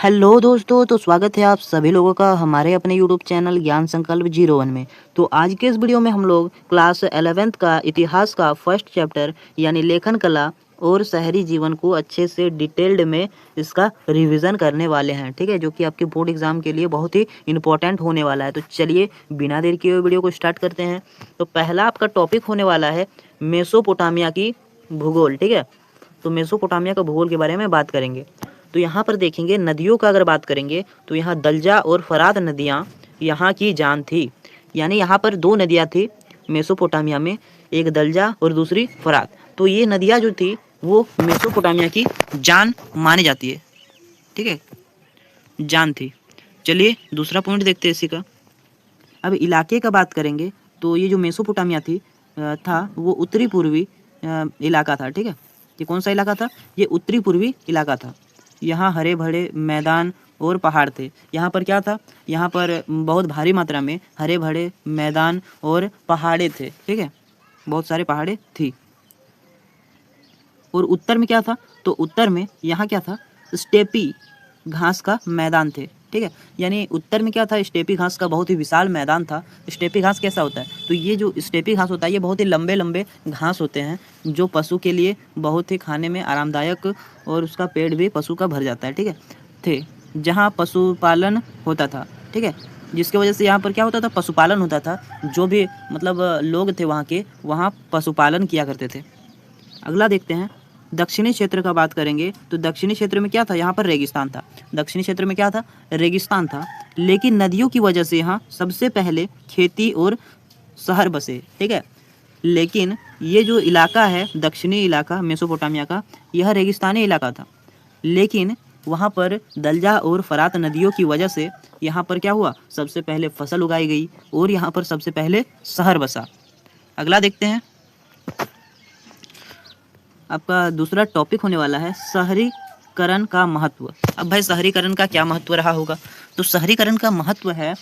Hello दोस्तों, तो स्वागत है आप सभी लोगों का हमारे अपने यूट्यूब चैनल ज्ञान संकल्प 01 में। तो आज के इस वीडियो में हम लोग क्लास 11th का इतिहास का फर्स्ट चैप्टर यानी लेखन कला और शहरी जीवन को अच्छे से डिटेल्ड में इसका रिवीजन करने वाले हैं, ठीक है, जो कि आपके बोर्ड एग्जाम के लिए बहुत ही इंपॉर्टेंट होने वाला है। तो चलिए बिना देर किए हुए वीडियो को स्टार्ट करते हैं। तो पहला आपका टॉपिक होने वाला है मेसोपोटामिया की भूगोल, ठीक है। तो मेसोपोटामिया का भूगोल के बारे में बात करेंगे। तो यहाँ पर देखेंगे नदियों का अगर बात करेंगे तो यहाँ दलजा और फरात नदियाँ यहाँ की जान थी। यानी यहाँ पर दो नदियाँ थी मेसोपोटामिया में, एक दलजा और दूसरी फरात। तो ये नदियाँ जो थी वो मेसोपोटामिया की जान मानी जाती है, ठीक है, जान थी। चलिए दूसरा पॉइंट देखते हैं इसी का। अब इलाके का बात करेंगे तो ये जो मेसोपोटामिया था वो उत्तरी पूर्वी इलाका था, ठीक है। ये कौन सा इलाका था? ये उत्तरी पूर्वी इलाका था। यहाँ हरे भरे मैदान और पहाड़ थे। यहाँ पर क्या था? यहाँ पर बहुत भारी मात्रा में हरे भरे मैदान और पहाड़े थे, ठीक है, बहुत सारे पहाड़े थी। और उत्तर में क्या था? तो उत्तर में यहाँ क्या था? स्टेपी घास का मैदान थे, ठीक है। यानी उत्तर में क्या था? स्टेपी घास का बहुत ही विशाल मैदान था। स्टेपी घास कैसा होता है? तो ये जो स्टेपी घास होता है ये बहुत ही लंबे लंबे घास होते हैं जो पशु के लिए बहुत ही खाने में आरामदायक, और उसका पेट भी पशु का भर जाता है, ठीक है, थे। जहाँ पशुपालन होता था, ठीक है, जिसकी वजह से यहाँ पर क्या होता था? पशुपालन होता था। जो भी मतलब लोग थे वहाँ के, वहाँ पशुपालन किया करते थे। अगला देखते हैं दक्षिणी क्षेत्र का बात करेंगे तो दक्षिणी क्षेत्र में क्या था? यहाँ पर रेगिस्तान था। दक्षिणी क्षेत्र में क्या था? रेगिस्तान था। लेकिन नदियों की वजह से यहाँ सबसे पहले खेती और शहर बसे, ठीक है। लेकिन ये जो इलाका है दक्षिणी इलाका मेसोपोटामिया का, यह रेगिस्तानी इलाका था। लेकिन वहाँ पर दलजा और फरात नदियों की वजह से यहाँ पर क्या हुआ? सबसे पहले फसल उगाई गई और यहाँ पर सबसे पहले शहर बसा। अगला देखते हैं, आपका दूसरा टॉपिक होने वाला है शहरीकरण का महत्व। अब भाई शहरीकरण का क्या महत्व रहा होगा? तो शहरीकरण का महत्व है,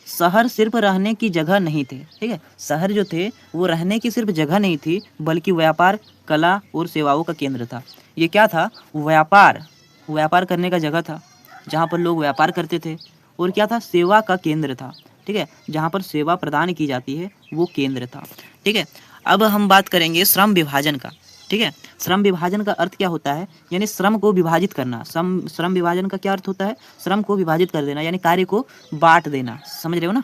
शहर सिर्फ रहने की जगह नहीं थे, ठीक है। शहर जो थे वो रहने की सिर्फ जगह नहीं थी, बल्कि व्यापार, कला और सेवाओं का केंद्र था। ये क्या था? व्यापार करने का जगह था जहाँ पर लोग व्यापार करते थे। और क्या था? सेवा का केंद्र था, ठीक है, जहाँ पर सेवा प्रदान की जाती है वो केंद्र था, ठीक है। अब हम बात करेंगे श्रम विभाजन का, ठीक है। श्रम विभाजन का अर्थ क्या होता है? यानी श्रम को विभाजित करना। श्रम विभाजन का क्या अर्थ होता है? श्रम को विभाजित कर देना, यानी कार्य को बांट देना, समझ रहे हो ना?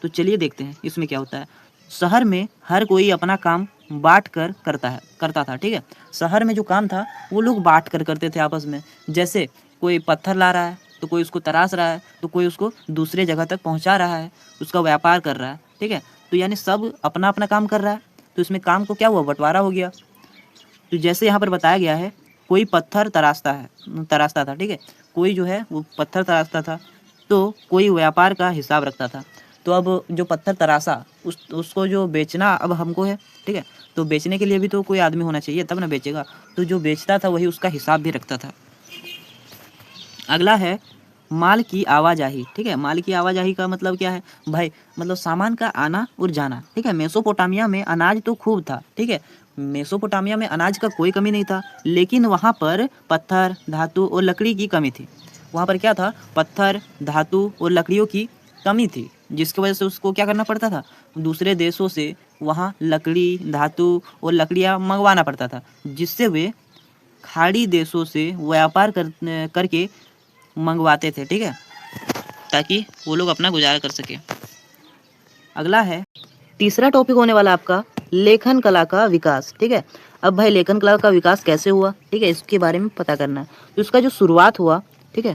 तो चलिए देखते हैं इसमें क्या होता है। शहर में हर कोई अपना काम बांट कर करता था, ठीक है। शहर में जो काम था वो लोग बांट कर करते थे आपस में। जैसे कोई पत्थर ला रहा है तो कोई उसको तराश रहा है, तो कोई उसको दूसरे जगह तक पहुंचा रहा है, उसका व्यापार कर रहा है, ठीक है। तो यानी सब अपना अपना काम कर रहा है, तो इसमें काम को क्या हुआ? बंटवारा हो गया। तो जैसे यहाँ पर बताया गया है, कोई पत्थर तराशता था, ठीक है, कोई जो है वो पत्थर तराशता था, तो कोई व्यापार का हिसाब रखता था। तो अब जो पत्थर तराशा उसको जो बेचना अब हमको है, ठीक है, तो बेचने के लिए भी तो कोई आदमी होना चाहिए तब ना बेचेगा। तो जो बेचता था वही उसका हिसाब भी रखता था। अगला है माल की आवाजाही, ठीक है। माल की आवाजाही का मतलब क्या है भाई? मतलब सामान का आना और जाना, ठीक है। मेसोपोटामिया में अनाज तो खूब था, ठीक है, मेसोपोटामिया में अनाज का कोई कमी नहीं था, लेकिन वहाँ पर पत्थर, धातु और लकड़ी की कमी थी। वहाँ पर क्या था? पत्थर, धातु और लकड़ियों की कमी थी, जिसकी वजह से उसको क्या करना पड़ता था? दूसरे देशों से वहाँ लकड़ी, धातु और लकड़ियाँ मंगवाना पड़ता था, जिससे वे खाड़ी देशों से व्यापार करके मंगवाते थे, ठीक है, ताकि वो लोग अपना गुजारा कर सके। अगला है तीसरा टॉपिक होने वाला आपका लेखन कला का विकास, ठीक है। अब भाई लेखन कला का विकास कैसे हुआ, ठीक है, इसके बारे में पता करना है। तो इसका जो शुरुआत हुआ, ठीक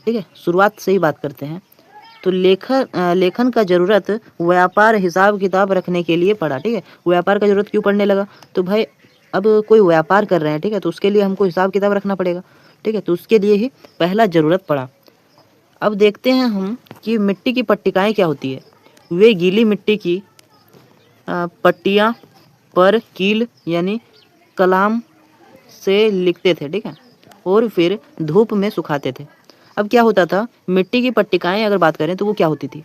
है, शुरुआत से ही बात करते हैं। तो लेखन का ज़रूरत व्यापार, हिसाब किताब रखने के लिए पड़ा, ठीक है। व्यापार का ज़रूरत क्यों पड़ने लगा? तो भाई अब कोई व्यापार कर रहे हैं, ठीक है, तो उसके लिए हमको हिसाब किताब रखना पड़ेगा, ठीक है, तो उसके लिए ही पहला ज़रूरत पड़ा। अब देखते हैं हम कि मिट्टी की पट्टिकाएँ क्या होती है। वे गीली मिट्टी की पट्टियाँ पर कील यानी कलाम से लिखते थे, ठीक है, और फिर धूप में सुखाते थे। अब क्या होता था? मिट्टी की पट्टिकाएँ अगर बात करें तो वो क्या होती थी?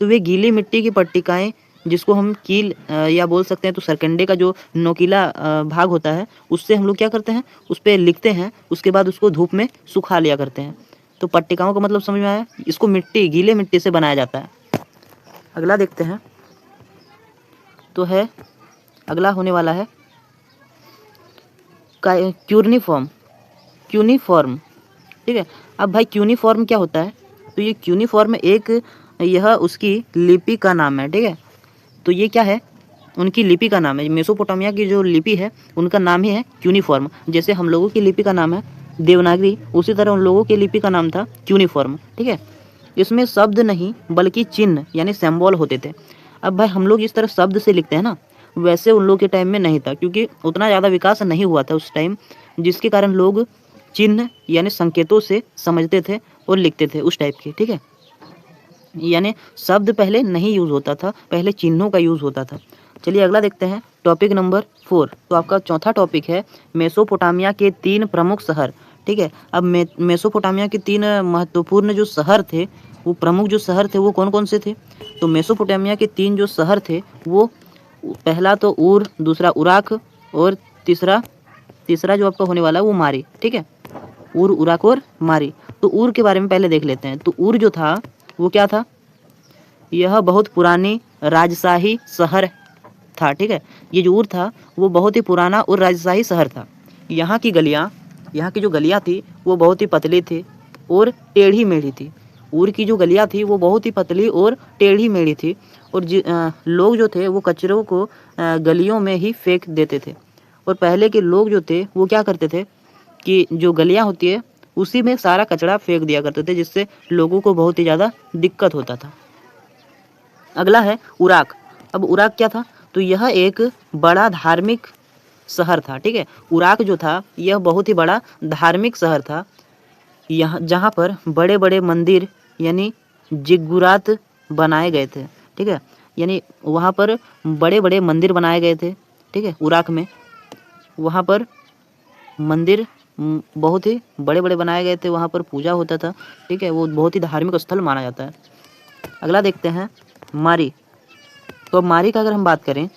तो वे गीली मिट्टी की पट्टिकाएँ, जिसको हम कील या बोल सकते हैं तो सरकंडे का जो नोकीला भाग होता है, उससे हम लोग क्या करते हैं? उस पे लिखते हैं, उसके बाद उसको धूप में सुखा लिया करते हैं। तो पट्टिकाओं का मतलब समझ में आया, इसको मिट्टी, गीले मिट्टी से बनाया जाता है। अगला देखते हैं, तो है अगला होने वाला है क्यूनिफॉर्म। क्यूनिफॉर्म, ठीक है। अब भाई क्यूनिफॉर्म क्या होता है, तो ये क्यूनिफॉर्म एक, यह उसकी लिपि का नाम है, ठीक है। तो ये क्या है, उनकी लिपि का नाम है। मेसोपोटामिया की जो लिपि है उनका नाम ही है क्यूनिफॉर्म। जैसे हम लोगों की लिपि का नाम है देवनागरी, उसी तरह उन लोगों की लिपि का नाम था क्यूनिफॉर्म, ठीक है। इसमें शब्द नहीं बल्कि चिन्ह यानी सिंबल होते थे। अब भाई हम लोग इस तरह शब्द से लिखते हैं ना, वैसे उन लोगों के टाइम में नहीं था, क्योंकि उतना ज़्यादा विकास नहीं हुआ था उस टाइम, जिसके कारण लोग चिन्ह यानी संकेतों से समझते थे और लिखते थे उस टाइप के, ठीक है। यानी शब्द पहले नहीं यूज़ होता था, पहले चिन्हों का यूज़ होता था। चलिए अगला देखते हैं, टॉपिक नंबर 4। तो आपका चौथा टॉपिक है मेसोपोटामिया के 3 प्रमुख शहर, ठीक है। अब मेसोपोटामिया के 3 महत्वपूर्ण जो शहर थे, वो प्रमुख जो शहर थे वो कौन कौन से थे। तो मेसोपोटामिया के 3 जो शहर थे वो, पहला तो ऊर, दूसरा उराक, और तीसरा जो आपका होने वाला है वो मारी, ठीक है। ऊर, उराक और मारी। तो ऊर के बारे में पहले देख लेते हैं। तो ऊर जो था वो क्या था, यह बहुत पुरानी राजशाही शहर था, ठीक है। ये जो ऊर था वो बहुत ही पुराना और राजशाही शहर था। यहाँ की जो गलियाँ थी वो बहुत ही पतली थी और टेढ़ी मेढ़ी थी। ऊर की जो गलियाँ थी वो बहुत ही पतली और टेढ़ी मेढ़ी थी, और लोग जो थे वो कचरों को गलियों में ही फेंक देते थे। और पहले के लोग जो थे वो क्या करते थे कि जो गलियाँ होती है उसी में सारा कचरा फेंक दिया करते थे, जिससे लोगों को बहुत ही ज़्यादा दिक्कत होता था। अगला है उराक। अब उराक क्या था, तो यह एक बड़ा धार्मिक शहर था, ठीक है। उराक जो था यह बहुत ही बड़ा धार्मिक शहर था, यहाँ जहाँ पर बड़े बड़े मंदिर यानी जिग्गुरात बनाए गए थे, ठीक है। यानी वहाँ पर बड़े बड़े मंदिर बनाए गए थे, ठीक है। उराक में वहाँ पर मंदिर बहुत ही बड़े बड़े बनाए गए थे, वहाँ पर पूजा होता था, ठीक है। वो बहुत ही धार्मिक स्थल माना जाता है। अगला देखते हैं मारी। तो अब मारी का अगर हम बात करें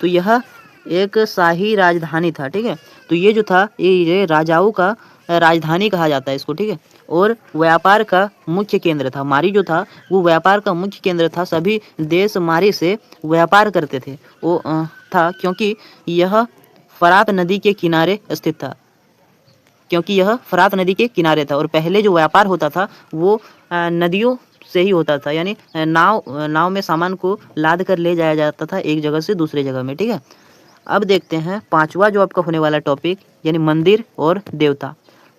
तो यह एक शाही राजधानी था, ठीक है। तो ये जो था ये राजाओं का राजधानी कहा जाता है इसको, ठीक है। और व्यापार का मुख्य केंद्र था। मारी जो था वो व्यापार का मुख्य केंद्र था। सभी देश मारी से व्यापार करते थे। वो था क्योंकि यह फरात नदी के किनारे स्थित था, क्योंकि यह फरात नदी के किनारे था। और पहले जो व्यापार होता था वो नदियों से ही होता था, यानी नाव में सामान को लाद कर ले जाया जाता था एक जगह से दूसरे जगह में, ठीक है। अब देखते हैं पांचवा जो आपका होने वाला टॉपिक, यानी मंदिर और देवता,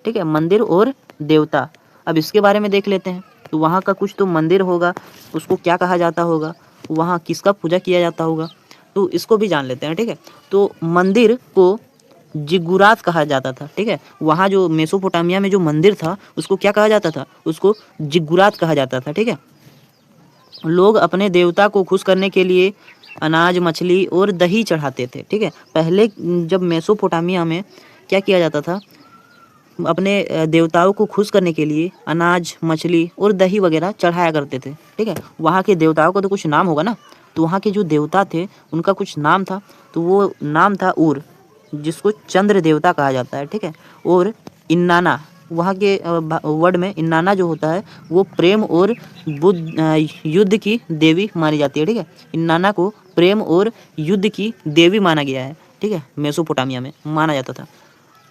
ठीक है। मंदिर और देवता, अब इसके बारे में देख लेते हैं। तो वहाँ का कुछ तो मंदिर होगा, उसको क्या कहा जाता होगा, वहाँ किसका पूजा किया जाता होगा, तो इसको भी जान लेते हैं, ठीक है। तो मंदिर को जिगुरात कहा जाता था, ठीक है। वहाँ जो मेसोपोटामिया में जो मंदिर था उसको क्या कहा जाता था, उसको जिगुरात कहा जाता था, ठीक है। लोग अपने देवता को खुश करने के लिए अनाज, मछली और दही चढ़ाते थे, ठीक है। पहले जब मेसोपोटामिया में क्या किया जाता था, अपने देवताओं को खुश करने के लिए अनाज, मछली और दही वगैरह चढ़ाया करते थे, ठीक है। वहाँ के देवताओं का तो कुछ नाम होगा ना, तो वहाँ के जो देवता थे उनका कुछ नाम था, तो वो नाम था ऊर, जिसको चंद्र देवता कहा जाता है, ठीक है। और इन्नाना, वहाँ के वर्ड में इन्नाना जो होता है वो प्रेम और युद्ध की देवी मानी जाती है, ठीक है। इन्नाना को प्रेम और युद्ध की देवी माना गया है, ठीक है, मेसोपोटामिया में माना जाता था।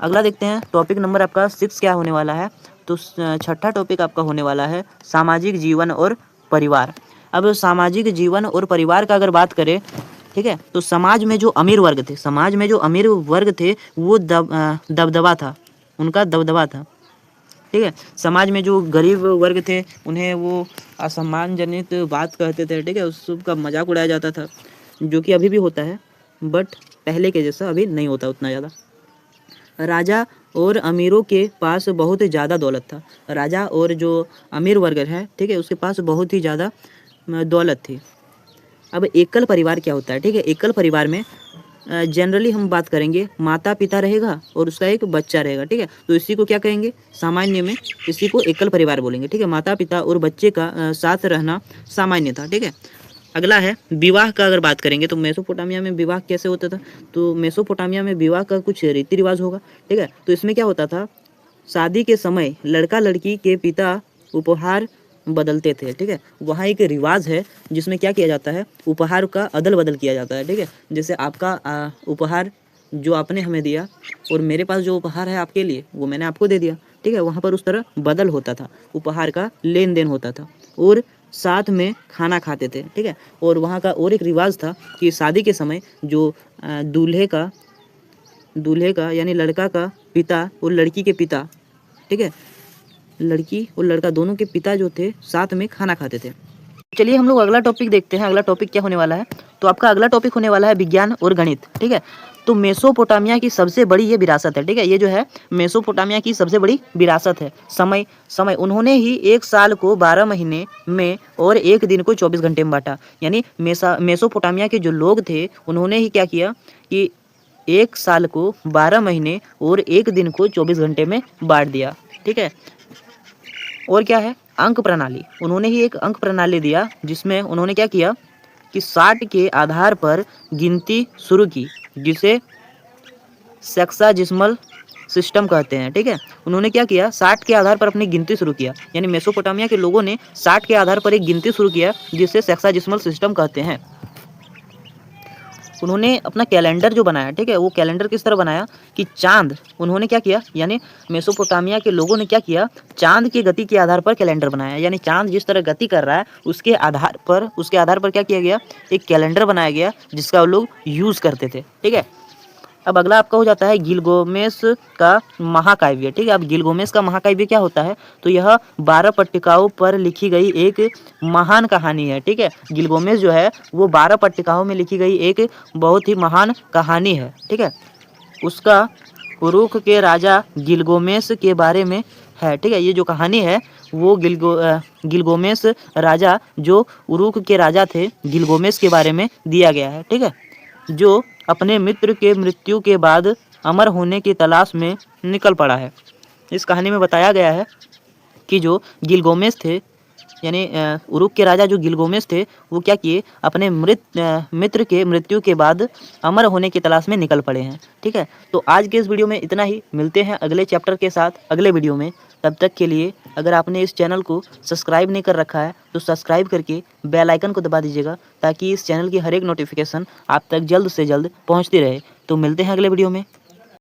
अगला देखते हैं, टॉपिक नंबर आपका 6 क्या होने वाला है। तो छठा टॉपिक आपका होने वाला है सामाजिक जीवन और परिवार। अब सामाजिक जीवन और परिवार का अगर बात करें, ठीक है, तो समाज में जो अमीर वर्ग थे वो दबदबा था, उनका दबदबा था, ठीक है। समाज में जो गरीब वर्ग थे उन्हें वो असम्मानजनित बात कहते थे, ठीक है, उस सबका मजाक उड़ाया जाता था, जो कि अभी भी होता है, बट पहले के जैसा अभी नहीं होता उतना ज़्यादा। राजा और अमीरों के पास बहुत ज़्यादा दौलत था। राजा और जो अमीर वर्ग है, ठीक है, उसके पास बहुत ही ज़्यादा दौलत थी। अब एकल परिवार क्या होता है, ठीक है। एकल परिवार में जनरली हम बात करेंगे, माता पिता रहेगा और उसका एक बच्चा रहेगा, ठीक है। तो इसी को क्या कहेंगे, सामान्य में इसी को एकल परिवार बोलेंगे, ठीक है। माता पिता और बच्चे का साथ रहना सामान्य था, ठीक है। अगला है विवाह का अगर बात करेंगे, तो मेसोपोटामिया में विवाह कैसे होता था, तो मेसोपोटामिया में विवाह का कुछ रीति रिवाज होगा, ठीक है। तो इसमें क्या होता था, शादी के समय लड़का लड़की के पिता उपहार बदलते थे। ठीक है, वहाँ एक रिवाज है जिसमें क्या किया जाता है, उपहार का अदल बदल किया जाता है। ठीक है, जैसे आपका उपहार जो आपने हमें दिया और मेरे पास जो उपहार है आपके लिए वो मैंने आपको दे दिया। ठीक है, वहाँ पर उस तरह बदल होता था, उपहार का लेन देन होता था और साथ में खाना खाते थे। ठीक है, और वहाँ का और एक रिवाज था कि शादी के समय जो दूल्हे का यानी लड़का का पिता और लड़की के पिता, ठीक है, लड़की और लड़का दोनों के पिता जो थे साथ में खाना खाते थे। चलिए हम लोग अगला टॉपिक देखते हैं। अगला टॉपिक क्या होने वाला है, तो आपका अगला टॉपिक होने वाला है विज्ञान और गणित। ठीक है, तो मेसोपोटामिया की सबसे बड़ी ये विरासत है। ठीक है, ये जो है मेसोपोटामिया की सबसे बड़ी विरासत है। समय उन्होंने ही एक साल को 12 महीने में और एक दिन को 24 घंटे में बांटा। यानी मेसोपोटामिया के जो लोग थे उन्होंने ही क्या किया कि एक साल को 12 महीने और एक दिन को 24 घंटे में बांट दिया। ठीक है, और क्या है, अंक प्रणाली। उन्होंने ही एक अंक प्रणाली दिया जिसमें उन्होंने क्या किया कि 60 के आधार पर गिनती शुरू की, जिसे सेक्साजिस्मल सिस्टम कहते हैं। ठीक है, उन्होंने क्या किया, 60 के आधार पर अपनी गिनती शुरू किया। यानी मेसोपोटामिया के लोगों ने 60 के आधार पर एक गिनती शुरू किया जिसे सेक्साजिस्मल सिस्टम कहते हैं। उन्होंने अपना कैलेंडर जो बनाया, ठीक है, वो कैलेंडर किस तरह बनाया कि चांद, उन्होंने क्या किया, यानी मेसोपोटामिया के लोगों ने क्या किया, चांद की गति के आधार पर कैलेंडर बनाया। यानी चांद जिस तरह गति कर रहा है उसके आधार पर क्या किया गया, एक कैलेंडर बनाया गया जिसका वो लोग यूज़ करते थे। ठीक है, अब अगला आपका हो जाता है गिलगोमेश का महाकाव्य। ठीक है, अब गिलगोमेश का महाकाव्य क्या होता है, तो यह 12 पट्टिकाओं पर लिखी गई एक महान कहानी है। ठीक है, गिलगोमेश जो है वो 12 पट्टिकाओं में लिखी गई एक बहुत ही महान कहानी है। ठीक है, उसका उरुख के राजा गिलगोमेश के बारे में है। ठीक है, ये जो कहानी है वो गिलगोमेश राजा जो उरुख के राजा थे गिलगोमेश के बारे में दिया गया है। ठीक है, जो अपने मित्र के मृत्यु के बाद अमर होने की तलाश में निकल पड़ा है। इस कहानी में बताया गया है कि जो गिलगोमेश थे, यानी उरुख के राजा जो गिलगोमेश थे, वो क्या किए, अपने मित्र के मृत्यु के बाद अमर होने की तलाश में निकल पड़े हैं। ठीक है, तो आज के इस वीडियो में इतना ही। मिलते हैं अगले चैप्टर के साथ अगले वीडियो में। तब तक के लिए अगर आपने इस चैनल को सब्सक्राइब नहीं कर रखा है तो सब्सक्राइब करके बेल आइकन को दबा दीजिएगा ताकि इस चैनल की हर एक नोटिफिकेशन आप तक जल्द से जल्द पहुँचती रहे। तो मिलते हैं अगले वीडियो में।